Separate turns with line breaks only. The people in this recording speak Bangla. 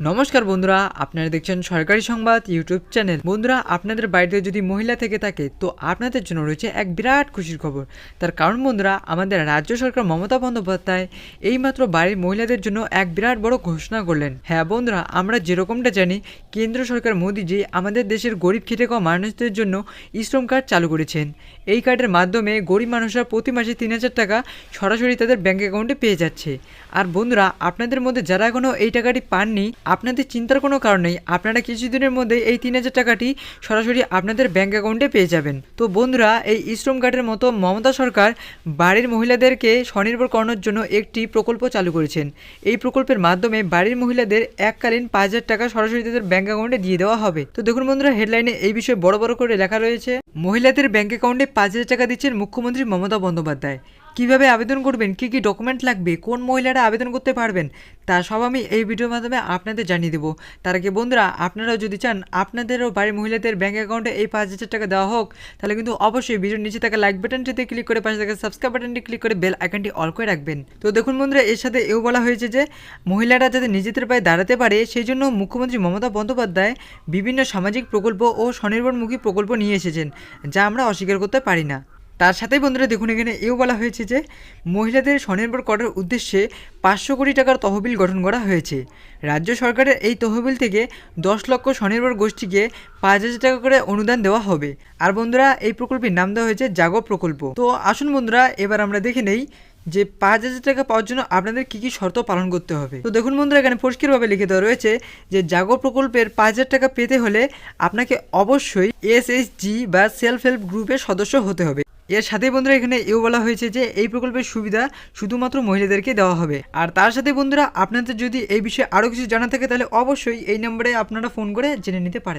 নমস্কার বন্ধুরা, আপনারা দেখছেন সরকারি সংবাদ ইউটিউব চ্যানেল। বন্ধুরা, আপনাদের বাড়িতে যদি মহিলা থেকে থাকে তো আপনাদের জন্য রয়েছে এক বিরাট খুশির খবর। তার কারণ বন্ধুরা, আমাদের রাজ্য সরকার মমতা বন্দ্যোপাধ্যায় এইমাত্র বাড়ির মহিলাদের জন্য এক বিরাট বড় ঘোষণা করলেন। হ্যাঁ বন্ধুরা, আমরা যেরকমটা জানি কেন্দ্র সরকার মোদিজি আমাদের দেশের গরিব খেটে খাওয়া মানুষদের জন্য শ্রম কার্ড চালু করেছেন। এই কার্ডের মাধ্যমে গরিব মানুষরা প্রতি মাসে 3,000 টাকা সরাসরি তাদের ব্যাঙ্ক অ্যাকাউন্টে পেয়ে যাচ্ছে। আর বন্ধুরা, আপনাদের মধ্যে যারা এখনও এই টাকাটি পাননি, আপনাদের চিন্তার কোনো কারণ নেই। আপনারা কিছুদিনের মধ্যে এই 3,000 টাকাটি সরাসরি আপনাদের ব্যাঙ্ক অ্যাকাউন্টে পেয়ে যাবেন। তো বন্ধুরা, এই শ্রম কার্ডের মতো মমতা সরকার বাড়ির মহিলাদেরকে স্বনির্ভর করানোর জন্য একটি প্রকল্প চালু করেছেন। এই প্রকল্পের মাধ্যমে বাড়ির মহিলাদের এককালীন 5,000 টাকা সরাসরি তাদের ব্যাঙ্ক অ্যাকাউন্টে দিয়ে দেওয়া হবে। তো দেখুন বন্ধুরা, হেডলাইনে এই বিষয়ে বড় বড় করে লেখা রয়েছে, মহিলাদের ব্যাঙ্ক অ্যাকাউন্টে 5,000 টাকা দিচ্ছেন মুখ্যমন্ত্রী মমতা বন্দ্যোপাধ্যায়। কিভাবে আবেদন করবেন, কি কি ডকুমেন্ট লাগবে, কোন মহিলারা আবেদন করতে পারবেন, তা সব আমি এই ভিডিওর মাধ্যমে আপনাদের জানিয়ে দেবো। তার আগে বন্ধুরা, আপনারাও যদি চান আপনাদেরও বাড়ির মহিলাদের ব্যাঙ্ক অ্যাকাউন্টে এই 5,000 টাকা দেওয়া হোক, তাহলে কিন্তু অবশ্যই ভিডিওর নিচে থাকা লাইক বাটনটিতে ক্লিক করে পাশে থাকা সাবস্ক্রাইব বাটনটি ক্লিক করে বেল আইকনটি অল করে রাখবেন। তো দেখুন বন্ধুরা, এর সাথে এও বলা হয়েছে যে মহিলারা যাতে নিজেদের পায়ে দাঁড়াতে পারে সেই জন্য মুখ্যমন্ত্রী মমতা বন্দ্যোপাধ্যায় বিভিন্ন সামাজিক প্রকল্প ও স্বনির্ভরমুখী প্রকল্প নিয়ে এসেছেন, যা আমরা অস্বীকার করতে পারি না। তার সাথেই বন্ধুরা দেখুন, এখানে এও বলা হয়েছে যে মহিলাদের স্বনির্ভর করার উদ্দেশ্যে 500 কোটি টাকার তহবিল গঠন করা হয়েছে। রাজ্য সরকারের এই তহবিল থেকে 10 লক্ষ স্বনির্ভর গোষ্ঠীকে 5,000 টাকা করে অনুদান দেওয়া হবে। আর বন্ধুরা, এই প্রকল্পের নাম দেওয়া হয়েছে জাগো প্রকল্প। তো আসুন বন্ধুরা, এবার আমরা দেখে নেই যে 5,000 টাকা পাওয়ার জন্য আপনাদের কী কী শর্ত পালন করতে হবে। তো দেখুন বন্ধুরা, এখানে পরিষ্কারভাবে লিখে দেওয়া রয়েছে যে জাগো প্রকল্পের 5,000 টাকা পেতে হলে আপনাকে অবশ্যই এসএইচজি বা সেলফ হেল্প গ্রুপের সদস্য হতে হবে। এর সাথে বন্ধুরা, এখানে এও বলা হয়েছে যে এই প্রকল্পের সুবিধা শুধুমাত্র মহিলাদেরকে দেওয়া হবে। আর তার সাথে বন্ধুরা, আপনাদের যদি এই বিষয়ে আরও কিছু জানা থাকে তাহলে অবশ্যই এই নম্বরে আপনারা ফোন করে জেনে নিতে পারেন।